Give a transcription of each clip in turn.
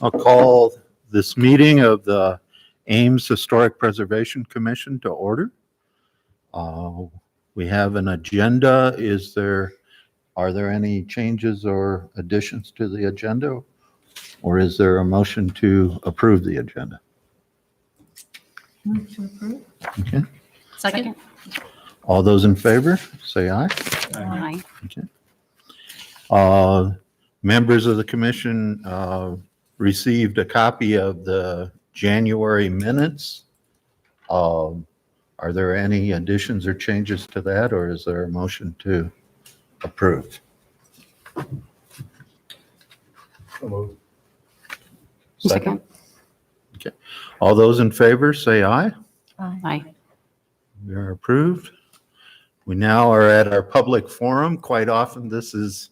I'll call this meeting of the Ames Historic Preservation Commission to order. We have an agenda. Are there any changes or additions to the agenda? Or is there a motion to approve the agenda? Move to approve. Okay. Second. All those in favor, say aye. Aye. Okay. Members of the commission received a copy of the January minutes. Are there any additions or changes to that, or is there a motion to approve? Second. Okay. All those in favor, say aye. Aye. We are approved. We now are at our public forum. Quite often, this is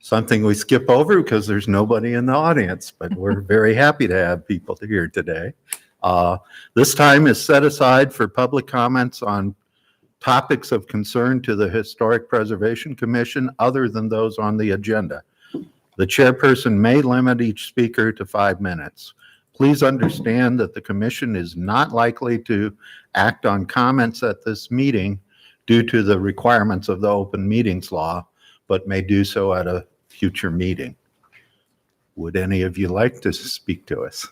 something we skip over because there's nobody in the audience, but we're very happy to have people here today. This time is set aside for public comments on topics of concern to the Historic Preservation Commission other than those on the agenda. The chairperson may limit each speaker to 5 minutes. Please understand that the commission is not likely to act on comments at this meeting due to the requirements of the open meetings law, but may do so at a future meeting. Would any of you like to speak to us?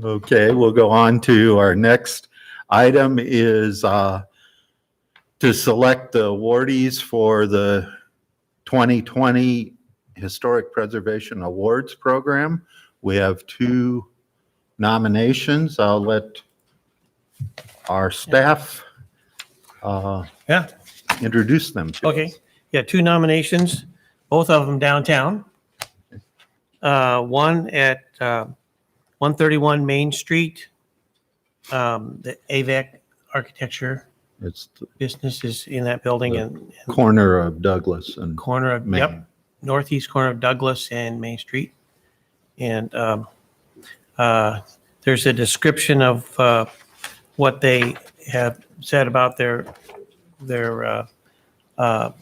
Okay, we'll go on to our next item is to select the awardees for the 2020 Historic Preservation Awards Program. We have 2 nominations. I'll let our staff introduce them to Okay, us. yeah, 2 nominations, both of them downtown. One at 131 Main Street. The AVEC Architecture It's the business is in that building and corner of Douglas and corner of, Main. yep, northeast corner of Douglas and Main Street. And there's a description of what they have said about their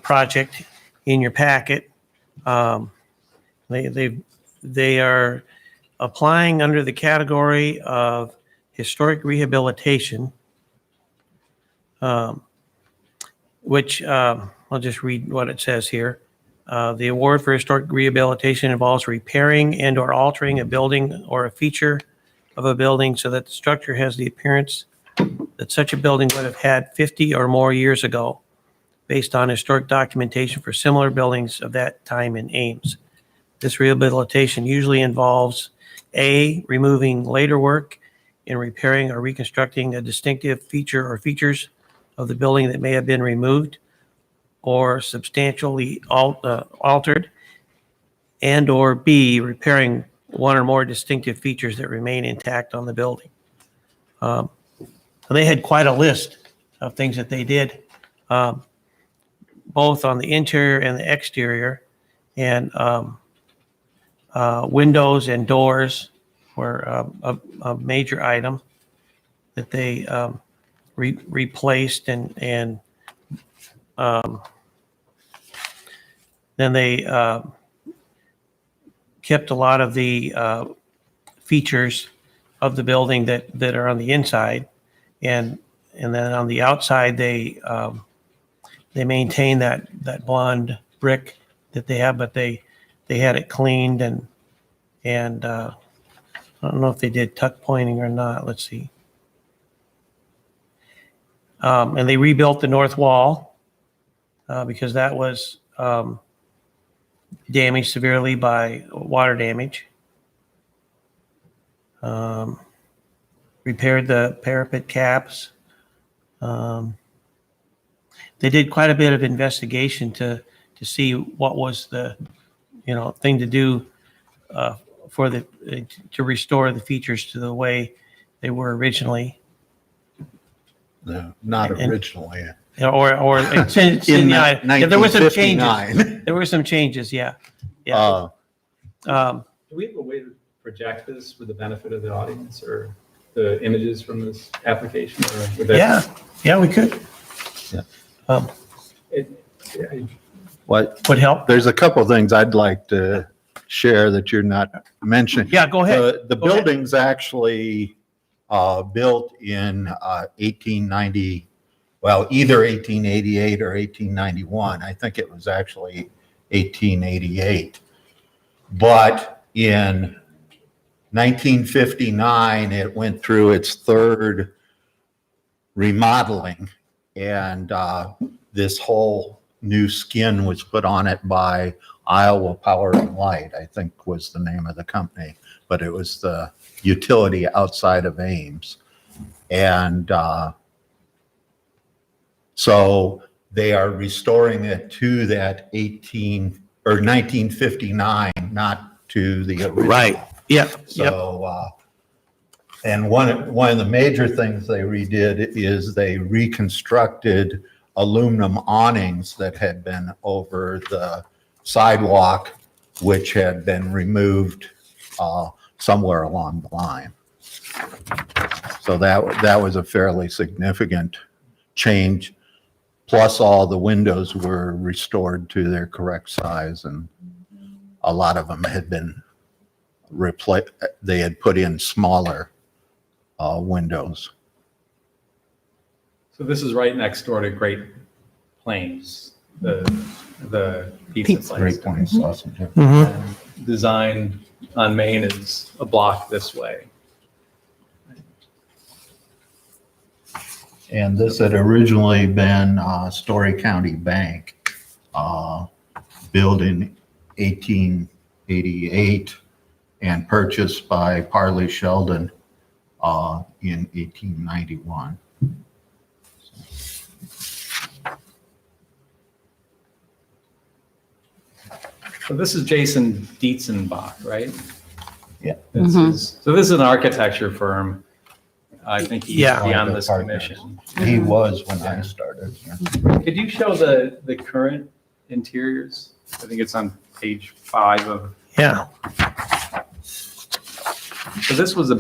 project in your packet. They are applying under the category of historic rehabilitation, which I'll just read what it says here. The award for historic rehabilitation involves repairing and or altering a building or a feature of a building so that the structure has the appearance that such a building would have had 50 or more years ago, based on historic documentation for similar buildings of that time in Ames. This rehabilitation usually involves A, removing later work in repairing or reconstructing a distinctive feature or features of the building that may have been removed or substantially altered, and or B, repairing one or more distinctive features that remain intact on the building. They had quite a list of things that they did, both on the interior and the exterior, and windows and doors were a major item that they replaced, and then they kept a lot of the features of the building that are on the inside, and then on the outside they maintain that blonde brick that they have, but they had it cleaned and I don't know if they did tuck pointing or not. Let's see. And they rebuilt the north wall because that was damaged severely by water damage. Repaired the parapet caps. They did quite a bit of investigation to see what was the thing to do to restore the features to the way they were originally. No, not originally. Or it's in In there were some changes. 1959. There were some changes, yeah. Uh, Do we have a way to project this for the benefit of the audience, or the images from this application? Or would that- Yeah, we could. Yeah. I What, would help. there's a couple of things I'd like to share that you're not mentioning. Yeah, go ahead. The Go ahead. building's actually built in 1890, well, either 1888 or 1891. I think it was actually 1888. But in 1959, it went through its third remodeling, and this whole new skin was put on it by Iowa Power and Light, I think was the name of the company, but it was the utility outside of Ames. And so they are restoring it to that 1959, not to the original. Right. Yep. Yep. So, and one of the major things they redid is they reconstructed aluminum awnings that had been over the sidewalk, which had been removed somewhere along the line. So that was a fairly significant change. Plus, all the windows were restored to their correct size, and a lot of them had been replaced. They had put in smaller windows. So this is right next door to Great Plains, the pizza place. Great Plains sausage. Mhm. And design on Main is a block this way. And this had originally been Story County Bank, built in 1888 and purchased by Parley Sheldon in 1891. So this is Jason Dietzenbach, right? Yeah. So this is an architecture firm. I think he's Yeah. on this commission. He was when I started. Yeah. Could you show the current interiors? I think it's on page 5 of, Yeah. so this was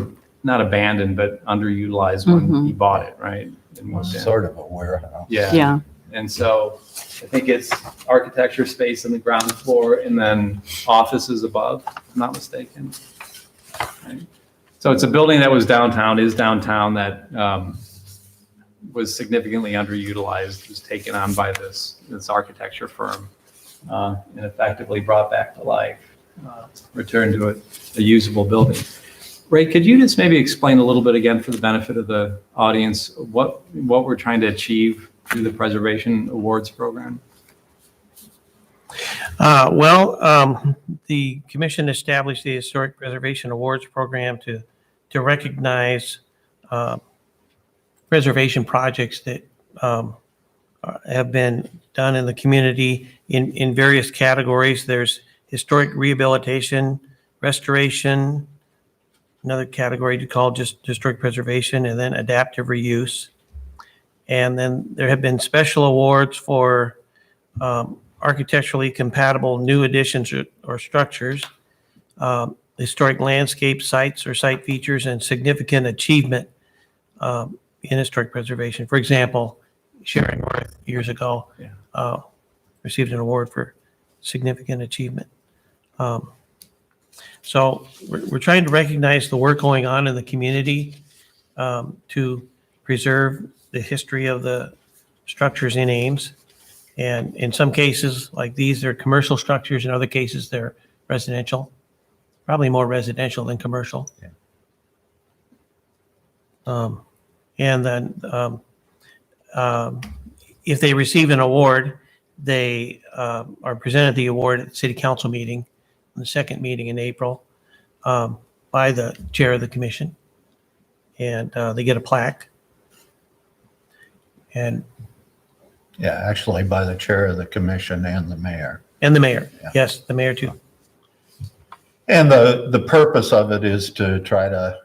not abandoned, but underutilized when he bought it, right? And It was moved in. sort of a warehouse. Yeah. And so I think it's architecture space on the ground floor and then offices above, if I'm not mistaken. Right. So it's a building that was downtown, that was significantly underutilized, was taken on by this architecture firm and effectively brought back to life, returned to a usable building. Ray, could you just maybe explain a little bit again for the benefit of the audience, what we're trying to achieve through the Preservation Awards program? The commission established the Historic Preservation Awards Program to recognize preservation projects that have been done in the community in various categories. There's historic rehabilitation, restoration, another category to call just historic preservation, and then adaptive reuse. And then there have been special awards for architecturally compatible new additions or structures, historic landscape sites or site features, and significant achievement in historic preservation. For example, Sharon North years ago received an award for significant achievement. So we're trying to recognize the work going on in the community to preserve the history of the structures in Ames. And in some cases, like these, they're commercial structures. In other cases, they're residential, probably more residential than commercial. Yeah. And then if they receive an award, they are presented the award at the city council meeting, the second meeting in April, by the chair of the commission. And they get a plaque. And Yeah, actually by the chair of the commission and the mayor. the mayor. Yeah. Yes, the mayor too. And the purpose of it is to try to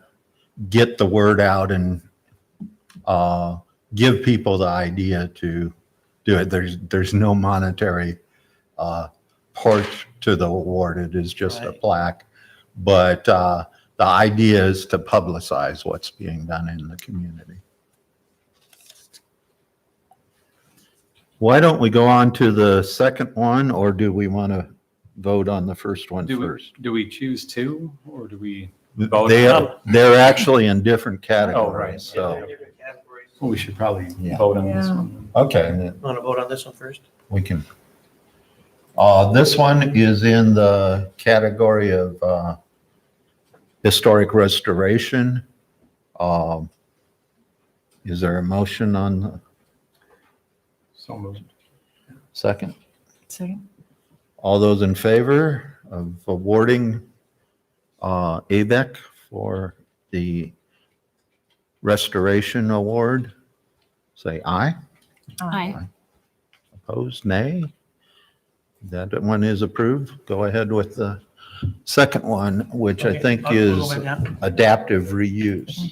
get the word out and give people the idea to do it. There's no monetary portion to the award. It is just a Right. plaque. But the idea is to publicize what's being done in the community. Why don't we go on to the second one, or do we want to vote on the first one first? Do we choose two or do we vote? They're actually in different Oh, right. categories, so, Well, we should probably Yeah. vote on this Yeah. one. okay, then Want to vote on this one first? we can. This one is in the category of historic restoration. Is there a motion on the So moved. second? Second. All those in favor of awarding ABEC for the Restoration Award, say aye. Aye. Opposed, nay. That one is approved. Go ahead with the second one, which I Okay, think I'll go is with that. adaptive reuse.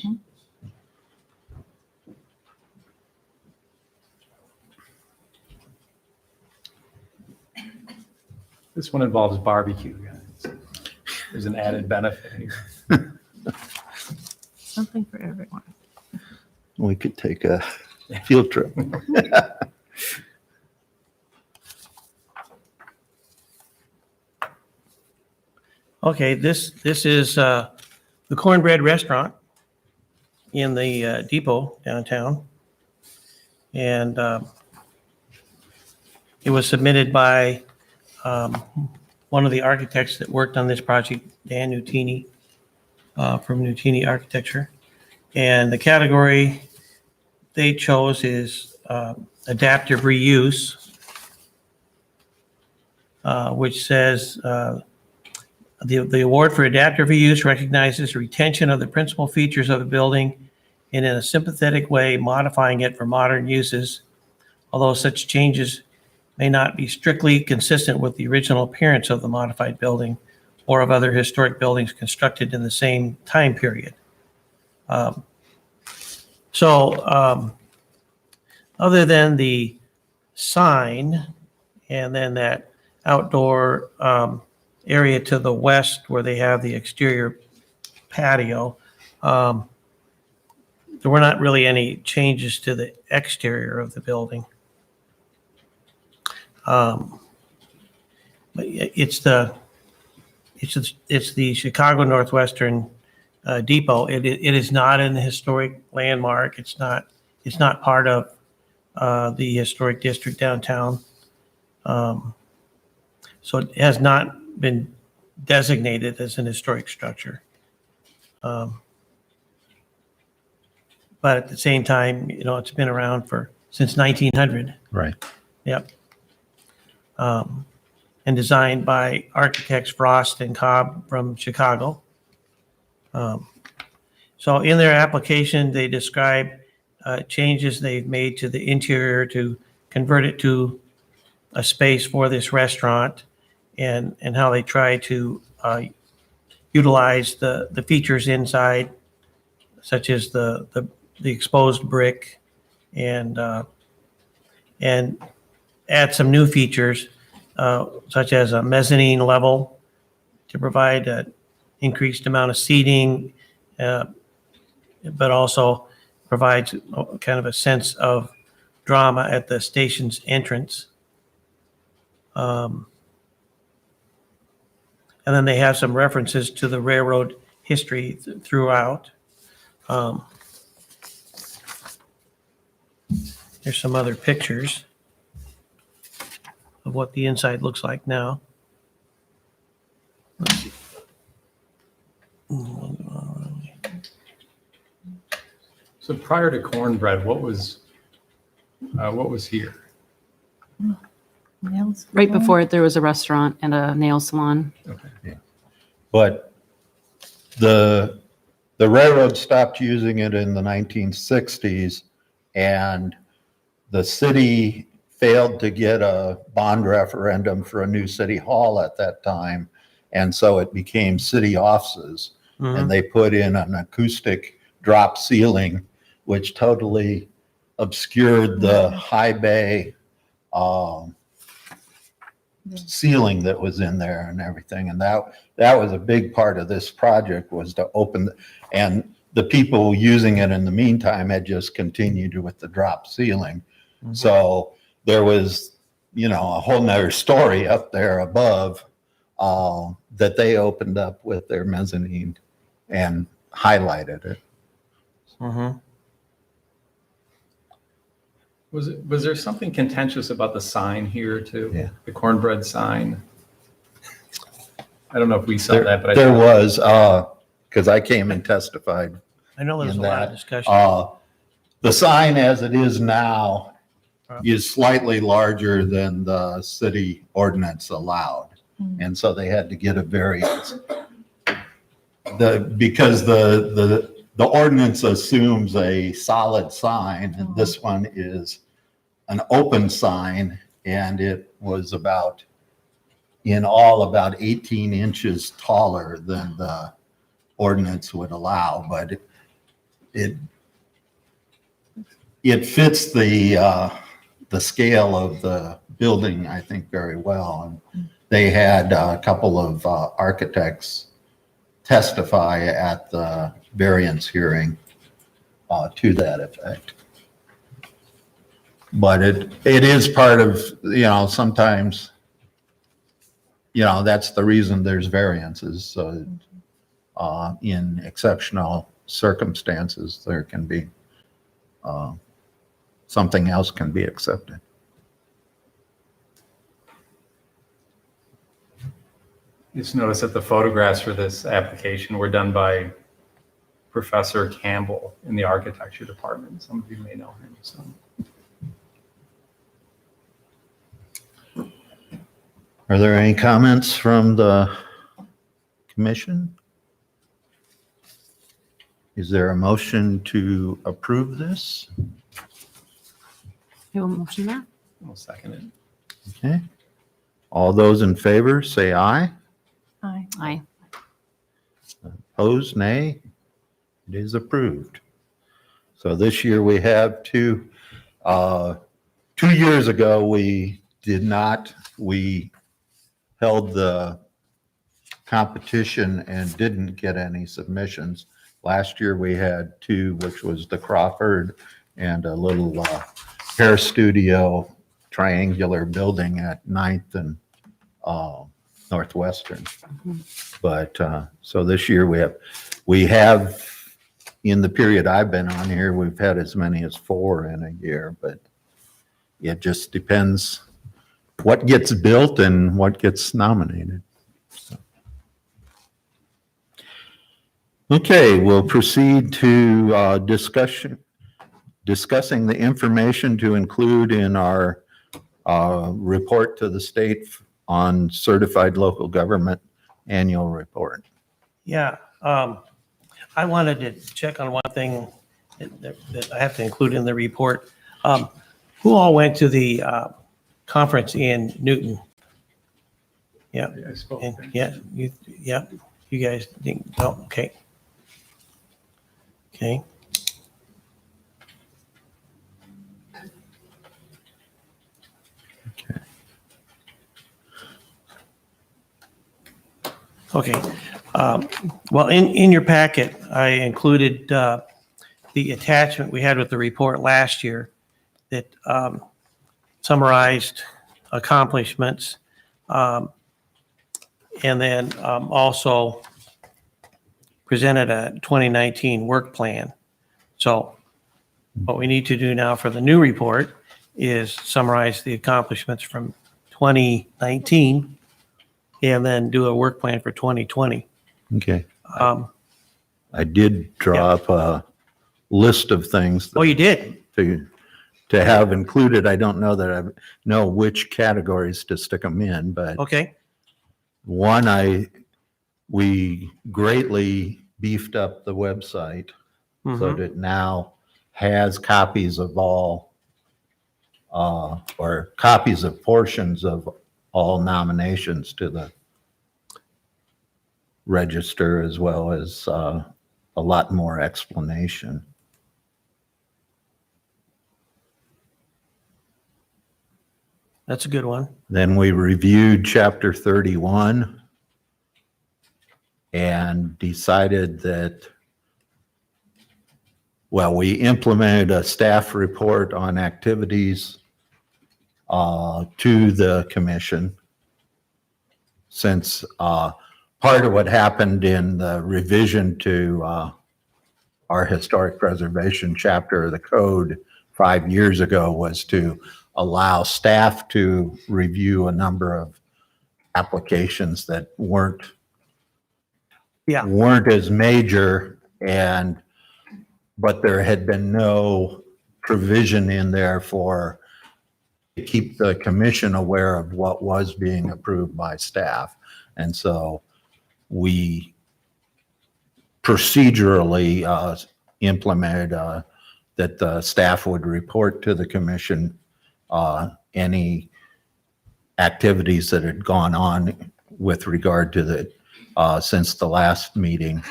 This one involves barbecue, guys. There's an added benefit here. Something for everyone. We could take a field trip. Okay, this is the Cornbread Restaurant in the depot downtown. And it was submitted by one of the architects that worked on this project, Dan Nutini, from Nutini Architecture. And the category they chose is adaptive reuse, which says the award for adaptive reuse recognizes retention of the principal features of the building and in a sympathetic way modifying it for modern uses, although such changes may not be strictly consistent with the original appearance of the modified building or of other historic buildings constructed in the same time period. Other than the sign and then that outdoor area to the west where they have the exterior patio, there were not really any changes to the exterior of the building. But it's the Chicago Northwestern Depot. It is not an historic landmark. It's not part of the historic district downtown. So it has not been designated as an historic structure. But at the same time, it's been around since 1900. Right. Yep. And designed by architects Frost and Cobb from Chicago. So in their application, they describe changes they've made to the interior to convert it to a space for this restaurant, and how they try to utilize the features inside, such as the exposed brick, and add some new features, such as a mezzanine level to provide an increased amount of seating, but also provides kind of a sense of drama at the station's entrance. And then they have some references to the railroad history throughout. Here's some other pictures of what the inside looks like now. Let's see. So prior to Cornbread, what was here? Nails Right salon. before it, there was a restaurant and a nail salon. Okay. But the railroad stopped using it in the 1960s, and the city failed to get a bond referendum for a new city hall at that time. And so it became city offices, and they put in an acoustic drop ceiling, which totally obscured the high bay ceiling that was in there and everything. And that was a big part of this project, was to open, and the people using it in the meantime had just continued with the drop ceiling. So there was, a whole nother story up there above that they opened up with their mezzanine and highlighted it. Mhm. Was there something contentious about the sign here too? Yeah. The cornbread sign? I don't know if we saw that, but I There thought- was, because I came and testified I know there's in a lot of that. discussion. The sign as it is now Right. is slightly larger than the city ordinance allowed. Mm. And so they had to get a variance. Because the ordinance assumes a solid sign, and this one is an open sign, and it was about 18 inches taller than the ordinance would allow, but it fits the scale of the building, I think, very well. And they had a couple of architects testify at the variance hearing to that effect. But it is part of, sometimes, that's the reason there's variances. So in exceptional circumstances, there can be something else can be accepted. Just notice that the photographs for this application were done by Professor Campbell in the architecture department. Some of you may know him. So. Are there any comments from the commission? Is there a motion to approve this? You have a motion there? I'll second it. Okay. All those in favor, say aye. Aye. Aye. Opposed, nay. It is approved. So this year we have 2 years ago, we held the competition and didn't get any submissions. Last year we had 2, which was the Crawford and a little hair studio triangular building at 9th and Northwestern. But so this year we have in the period I've been on here, we've had as many as 4 in a year, but it just depends what gets built and what gets nominated. So. Okay, we'll proceed to discussing the information to include in our report to the state on certified local government annual report. Yeah, I wanted to check on one thing that I have to include in the report. Who all went to the conference in Newton? Yeah, I spoke. and you guys didn't, oh, okay. Okay. Okay. Well, in your packet, I included the attachment we had with the report last year that summarized accomplishments, and then also presented a 2019 work plan. So what we need to do now for the new report is summarize the accomplishments from 2019 and then do a work plan for 2020. Okay. Um, I did draw up a list of things Oh, you did? to have included. I don't know that I know which categories to stick them in, but Okay. one, we greatly beefed up the website so Mhm. that it now has copies of all, or copies of portions of all nominations to the register, as well as a lot more explanation. That's a good one. Then we reviewed chapter 31 and decided that, well, we implemented a staff report on activities to the commission, since part of what happened in the revision to our historic preservation chapter of the code 5 years ago was to allow staff to review a number of applications that weren't as major, but there had been no provision in there to keep the commission aware of what was being approved by staff. And so we procedurally implemented that the staff would report to the commission any activities that had gone on with regard to since the last meeting.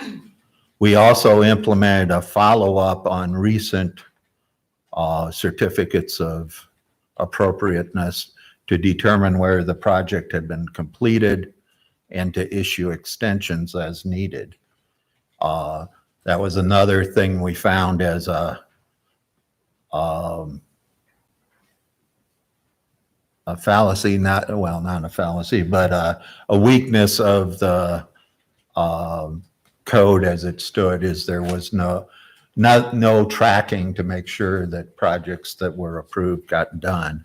We also implemented a follow-up on recent certificates of appropriateness to determine where the project had been completed and to issue extensions as needed. That was another thing we found as a fallacy, not a fallacy, but a weakness of the code as it stood, is there was no tracking to make sure that projects that were approved got done.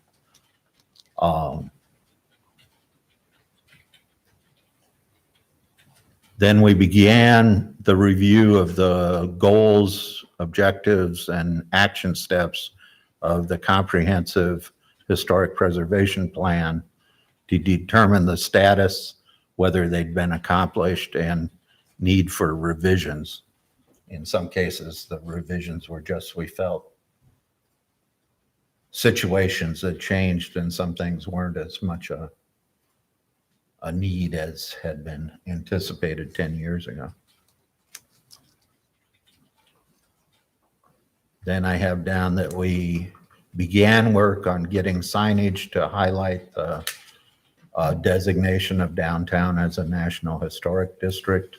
Then we began the review of the goals, objectives, and action steps of the comprehensive historic preservation plan to determine the status, whether they'd been accomplished, and need for revisions. In some cases, the revisions were just, we felt, situations that changed and some things weren't as much a need as had been anticipated 10 years ago. Then I have down that we began work on getting signage to highlight the designation of downtown as a National Historic District.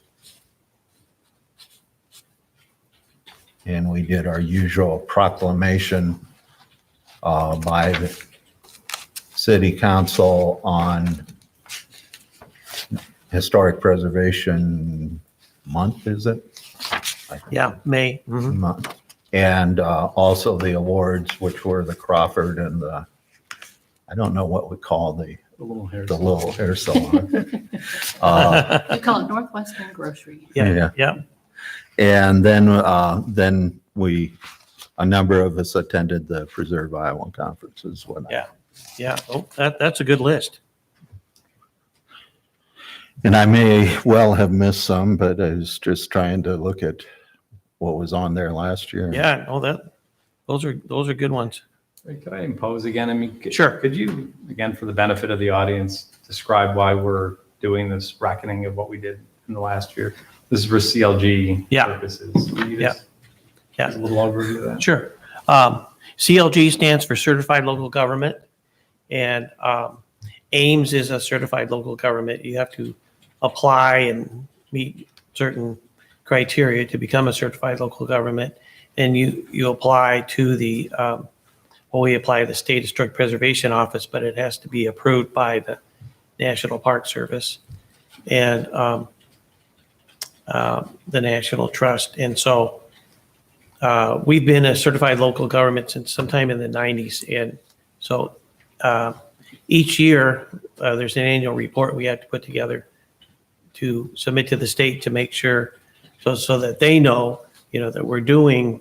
And we did our usual proclamation by the City Council on Historic Preservation Month, is it? Yeah, May. Mhm. Month. And also the awards, which were the Crawford and I don't know what we call the little hair salon. We call it Northwestern Grocery. Yeah, yeah. And then a number of us attended the Preserve Iowa conferences. Yeah. Oh, that's a good list. And I may well have missed some, but I was just trying to look at what was on there last year. Yeah. Oh, those are good ones. Wait, could I impose again? I mean, Sure. Could you, again, for the benefit of the audience, describe why we're doing this reckoning of what we did in the last year? This is for CLG purposes. Will you just Yeah. give a little overview of that? Sure. CLG stands for Certified Local Government, and Ames is a certified local government. You have to apply and meet certain criteria to become a certified local government, and you apply to the we apply to the State Historic Preservation Office, but it has to be approved by the National Park Service and the National Trust. And so we've been a certified local government since sometime in the 90s. And so each year there's an annual report we have to put together to submit to the state to make sure so that they know, that we're doing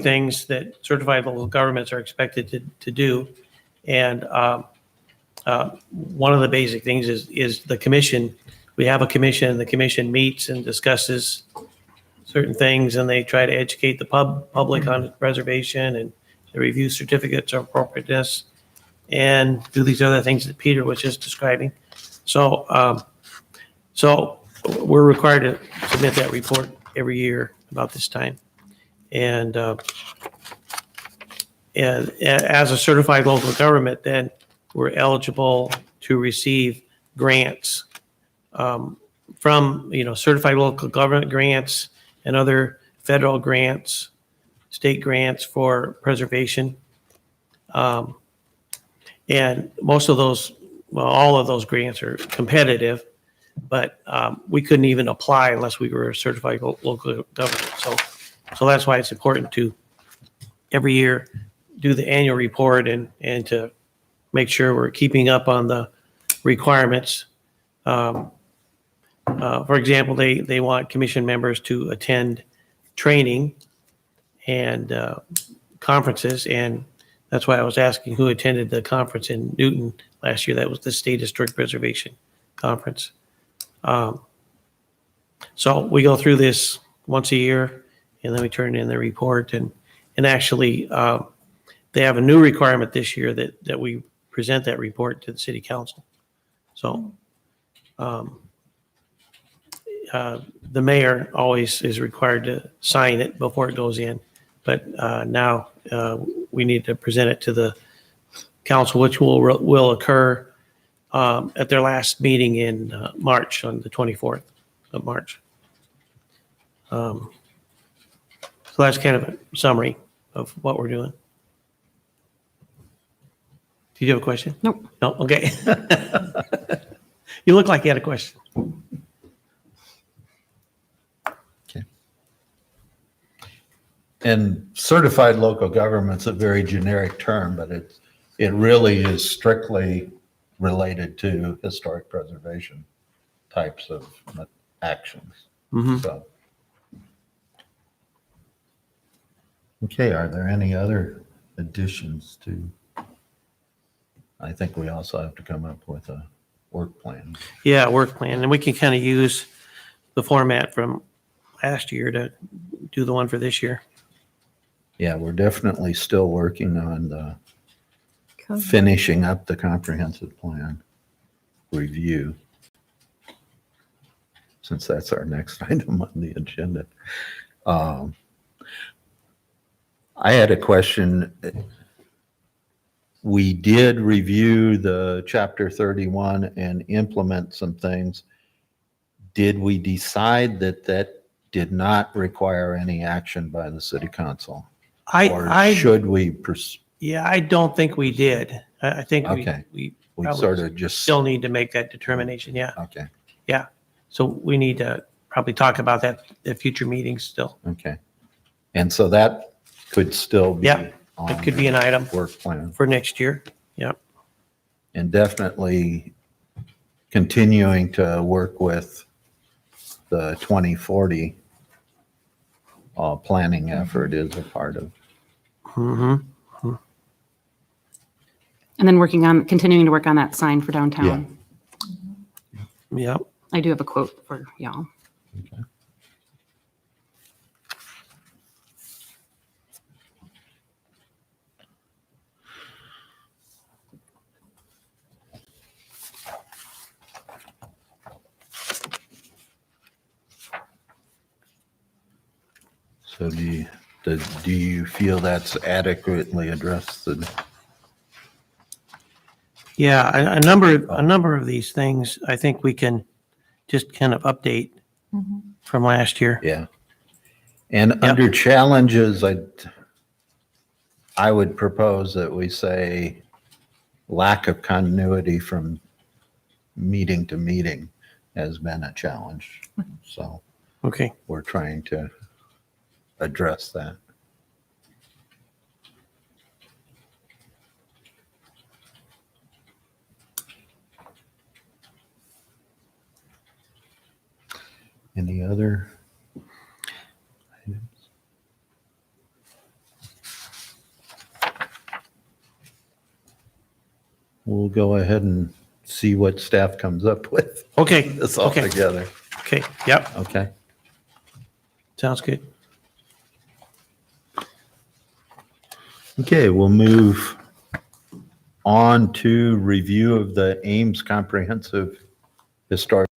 things that certified local governments are expected to do. And one of the basic things is the commission. We have a commission, and the commission meets and discusses certain things, and they try to educate the public on preservation, and they review certificates of appropriateness and do these other things that Peter was just describing. So we're required to submit that report every year about this time. And as a certified local government, then we're eligible to receive grants from, certified local government grants and other federal grants, state grants for preservation. And most of those, well, all of those grants are competitive, but we couldn't even apply unless we were a certified local government. So that's why it's important to every year do the annual report and to make sure we're keeping up on the requirements. For example, they want commission members to attend training and conferences, and that's why I was asking who attended the conference in Newton last year. That was the State Historic Preservation Conference. So we go through this once a year, and then we turn in the report. And actually, they have a new requirement this year that we present that report to the city council. So the mayor always is required to sign it before it goes in. But now we need to present it to the council, which will occur at their last meeting in March, on the 24th of March. So that's kind of a summary of what we're doing. Did you have a question? Nope. No? Okay. You look like you had a question. And certified local government's a very generic term, but it really is strictly related to historic preservation types of actions. Mhm. So. Okay, are there any other additions to? I think we also have to come up with a work plan. Yeah, work plan. And we can kind of use the format from last year to do the one for this year. Yeah, we're definitely still working on the Cool. finishing up the comprehensive plan review, since that's our next item on the agenda. I had a question. We did review the Chapter 31 and implement some things. Did we decide that did not require any action by the city council? Or should we, Yeah, I don't think we did. I think Okay. we we probably sort of just, still need to make that determination. Yeah. okay, So we need to probably talk about that at future meetings still. okay. And so that could still be Yeah, on It could be an item the work plan. for next year. Yep. And definitely continuing to work with the 2040 planning effort is a part of. Mm-hmm. And then continuing to work on that sign for downtown. Yep. I do have a quote for y'all. Okay. So do you feel that's adequately addressed? Yeah, a number of these things, I think we can just kind of update from last year. Yeah. And under challenges, I would propose that we say lack of continuity from meeting to meeting has been a challenge. So Okay. we're trying to address that. Any other items? We'll go ahead and see what staff comes up with. Okay. This all Okay. together. Okay. Yep. Okay. Sounds good. Okay, we'll move on to review of the Ames Comprehensive Historic.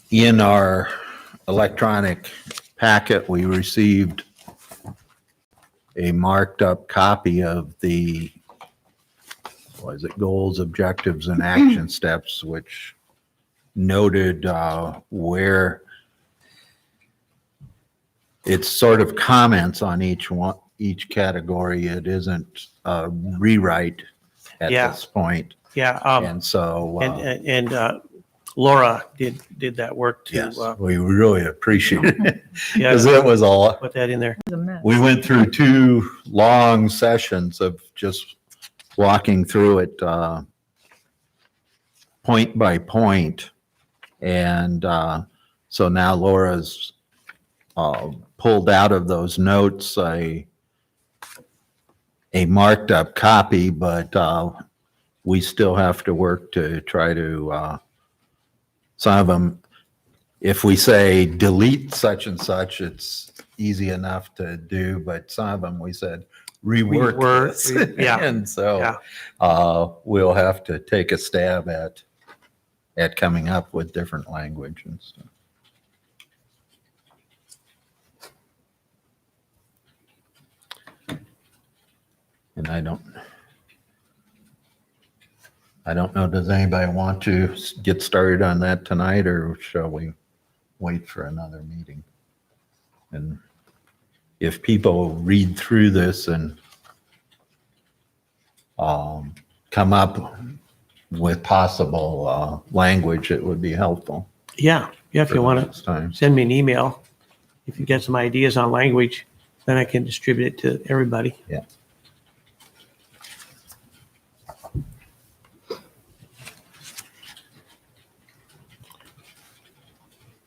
In our electronic packet, we received a marked up copy of the, goals, objectives, and action steps, which noted where it's sort of comments on each one each category. It isn't a rewrite at Yeah. this point. Yeah. And so, And Laura did that work to yes, we really appreciate it yeah, because it was all, put that in there. It was a mess. we went through 2 long sessions of just walking through it point by point. And so now Laura's pulled out of those notes a marked up copy, but we still have to work to try to, some of them, if we say delete such and such, it's easy enough to do, but some of them we said rework Reword, this. yeah, And so yeah. we'll have to take a stab at coming up with different language and stuff. And I don't know, does anybody want to get started on that tonight, or shall we wait for another meeting? And if people read through this and come up with possible language, it would be helpful. Yeah. Yeah. If for you want next time. to send me an email, if you get some ideas on language, then I can distribute it to everybody. Yeah.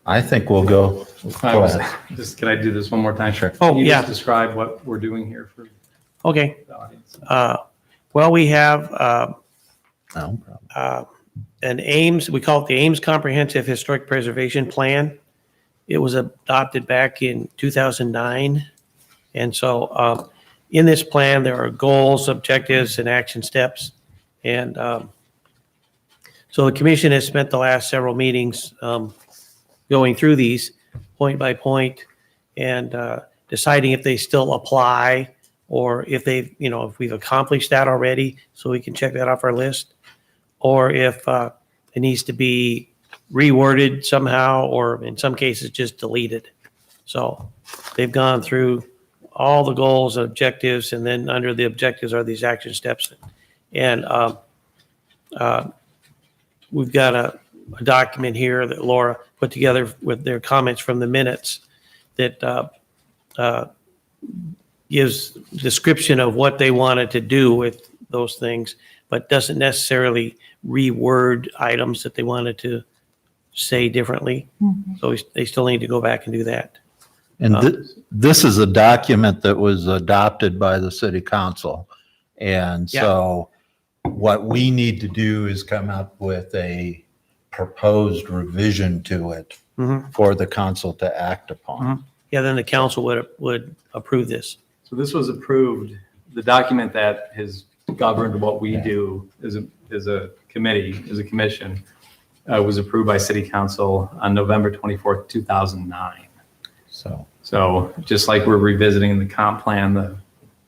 I think we'll go. Go ahead. Just, can I do this one more time? Sure. Oh, Can you yeah. just describe what we're doing here for Okay. the audience? Well, we have No problem. an Ames, we call it the Ames Comprehensive Historic Preservation Plan. It was adopted back in 2009. And so in this plan, there are goals, objectives, and action steps. And so the commission has spent the last several meetings going through these point by point and deciding if they still apply or if they've, if we've accomplished that already, so we can check that off our list, or if it needs to be reworded somehow, or in some cases just deleted. So they've gone through all the goals and objectives, and then under the objectives are these action steps. And we've got a document here that Laura put together with their comments from the minutes that gives description of what they wanted to do with those things, but doesn't necessarily reword items that they wanted to say differently. So they still need to go back and do that. And this is a document that was adopted by the city council. And so what we need to do is come up with a proposed revision to it for the council to act upon. Yeah, then the council would approve this. So this was approved, the document that has governed what we do as a committee, as a commission, was approved by city council on November 24th, 2009. So just like we're revisiting the comp plan, the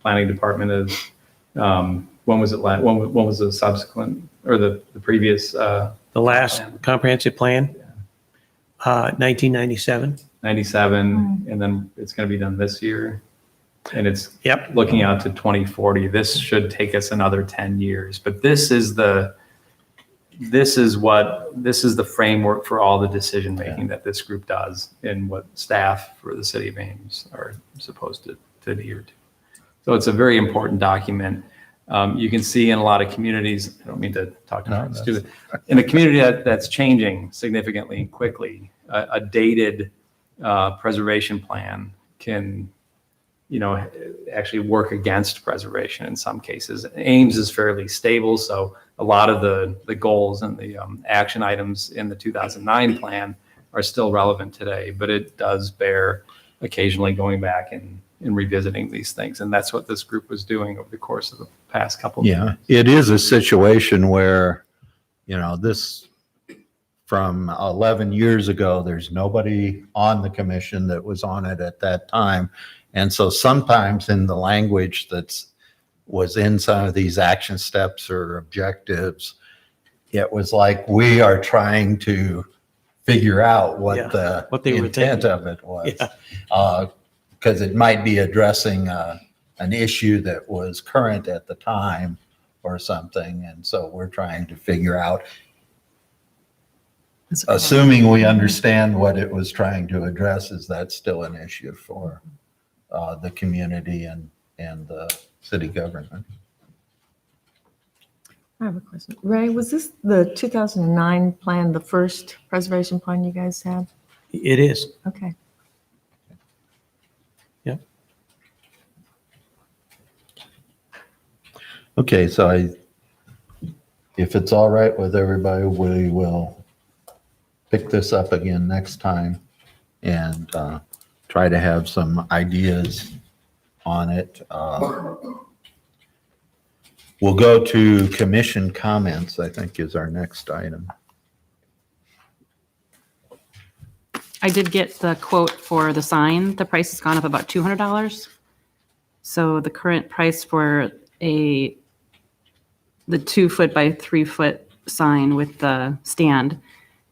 planning department is, when was it when was the subsequent, or the previous? The last plan? comprehensive plan, 1997. 97, and then it's going to be done this year. And it's Yep. looking out to 2040. This should take us another 10 years, but this is the framework for all the decision making that this group does and what staff for the city of Ames are supposed to adhere to. So it's a very important document. You can see in a lot of communities, I don't mean to talk to students, in a community that's changing significantly and quickly, a dated preservation plan can actually work against preservation in some cases. Ames is fairly stable, so a lot of the goals and the action items in the 2009 plan are still relevant today, but it does bear occasionally going back and revisiting these things. And that's what this group was doing over the course of the past couple of years. Yeah, it is a situation where, this from 11 years ago, there's nobody on the commission that was on it at that time. And so sometimes in the language was in some of these action steps or objectives, it was like we are trying to figure out what what they were intent thinking. of it was. Because it might be addressing a an issue that was current at the time or something. And so we're trying to figure out, assuming we understand what it was trying to address, is that still an issue for the community and the city government? I have a question. Ray, was this the 2009 plan, the first preservation plan you guys had? It is. Okay. Okay, so if it's all right with everybody, we will pick this up again next time and try to have some ideas on it. We'll go to commission comments, I think is our next item. I did get the quote for the sign. The price has gone up about $200. So the current price for the 2-foot by 3-foot sign with the stand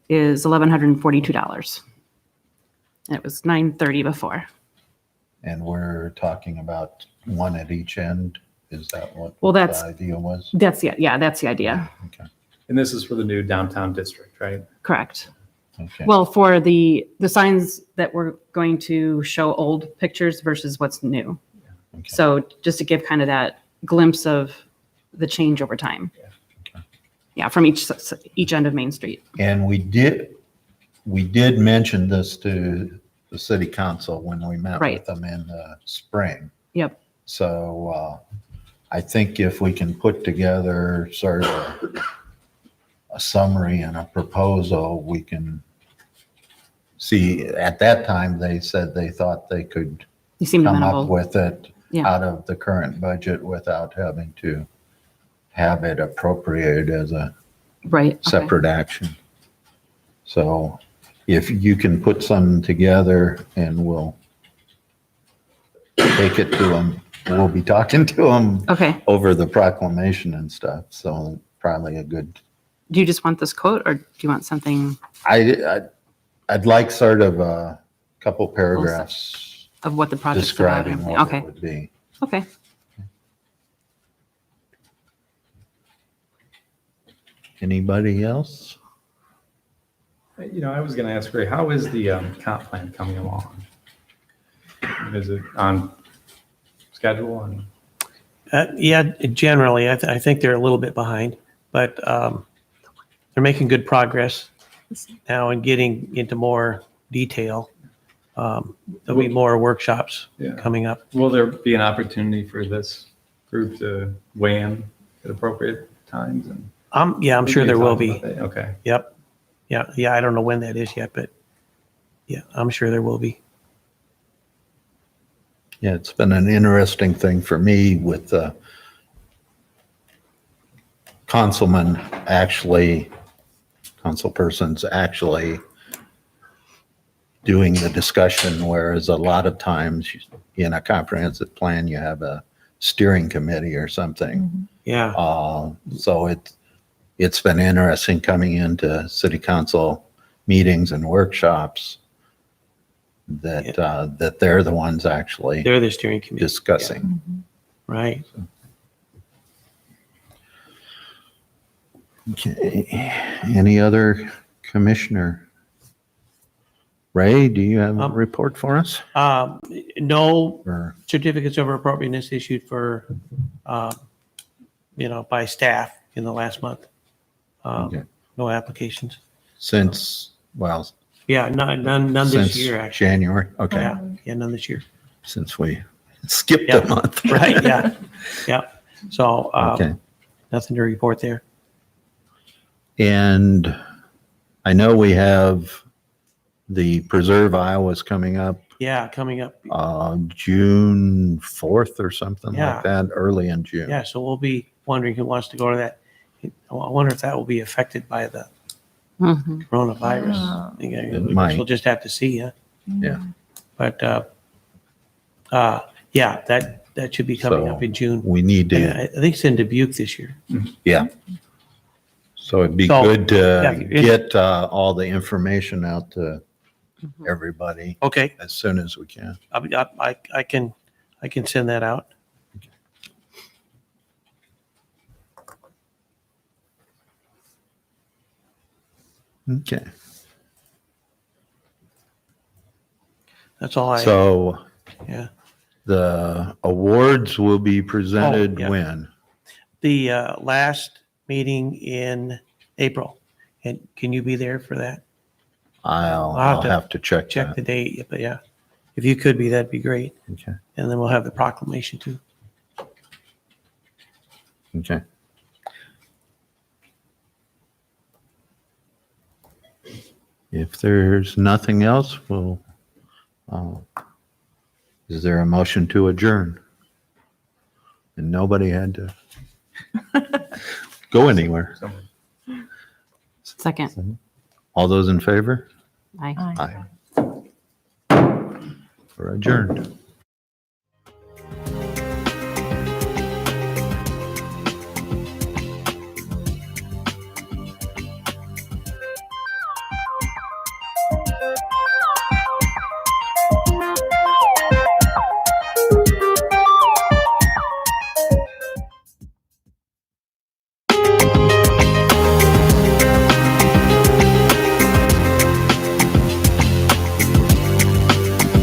is $1,142. And it was $930 before. And we're talking about one at each end. Is that what Well, the idea was? That's the idea. Okay. And this is for the new downtown district, right? Correct. Okay. Well, for the signs that we're going to show old pictures versus what's new. Okay. So just to give kind of that glimpse of the change over time. Okay. Yeah, from each end of Main Street. And we did mention this to the city council when we met Right. with them in the spring. Yep. So I think if we can put together sort of a summary and a proposal, we can see. At that time, they said they thought they could You seem come up amenable. with it Yeah. out of the current budget without having to have it appropriated as a Right. okay. separate action. So if you can put some together and we'll take it to them, we'll be talking to them Okay. over the proclamation and stuff. So probably a good, Do you just want this quote or do you want something I'd like sort of a couple paragraphs of what the project's about? and describing everything? what it Okay. would be. Okay. Anybody else? I was going to ask Ray, how is the comp plan coming along? Is it on schedule? And Yeah, generally, I think they're a little bit behind, but they're making good progress now and getting into more detail. There'll be more workshops Yeah. coming up. Will there be an opportunity for this group to weigh in at appropriate times? And Yeah, I'm sure there will be. Okay. Yep. Yeah. I don't know when that is yet, but yeah, I'm sure there will be. Yeah, it's been an interesting thing for me with the councilpersons actually doing the discussion, whereas a lot of times in a comprehensive plan, you have a steering committee or something. Yeah. So it's been interesting coming into city council meetings and workshops that they're the ones actually They're the steering committee. discussing. Right. Okay. Any other commissioner? Ray, do you have a report for us? No Or certificates of appropriateness issued for, by staff in the last month. Okay. No applications. since, well, Yeah, none this since year, actually. January? Okay, Yeah, none this year. since we skipped Yeah. a month. Right, yeah, yeah. So, Okay. nothing to report there. And I know we have the Preserve Iowa's coming up Yeah, coming up. June 4th or something Yeah. like that, early in June. Yeah, so we'll be wondering who wants to go to that. I wonder if that will be affected by the Mhm. coronavirus. Oh. I guess It might. we'll just have to see, yeah. Yeah. But, yeah, that should be coming So up in June. We need Yeah, to, I think it's in Dubuque this year. yeah. So it'd be So, good yeah, to if- get all the information out to everybody Okay, as soon as we can. I can send that out. Okay. That's all I, So yeah. the awards will be presented yeah. when? The last meeting in April. And can you be there for that? I'll have to check Check that. the date, but yeah. If you could be, that'd be great. Okay. And then we'll have the proclamation too. Okay. If there's nothing else, is there a motion to adjourn? And nobody had to go anywhere. Second. All those in favor? Aye. Aye. Aye. We're adjourned.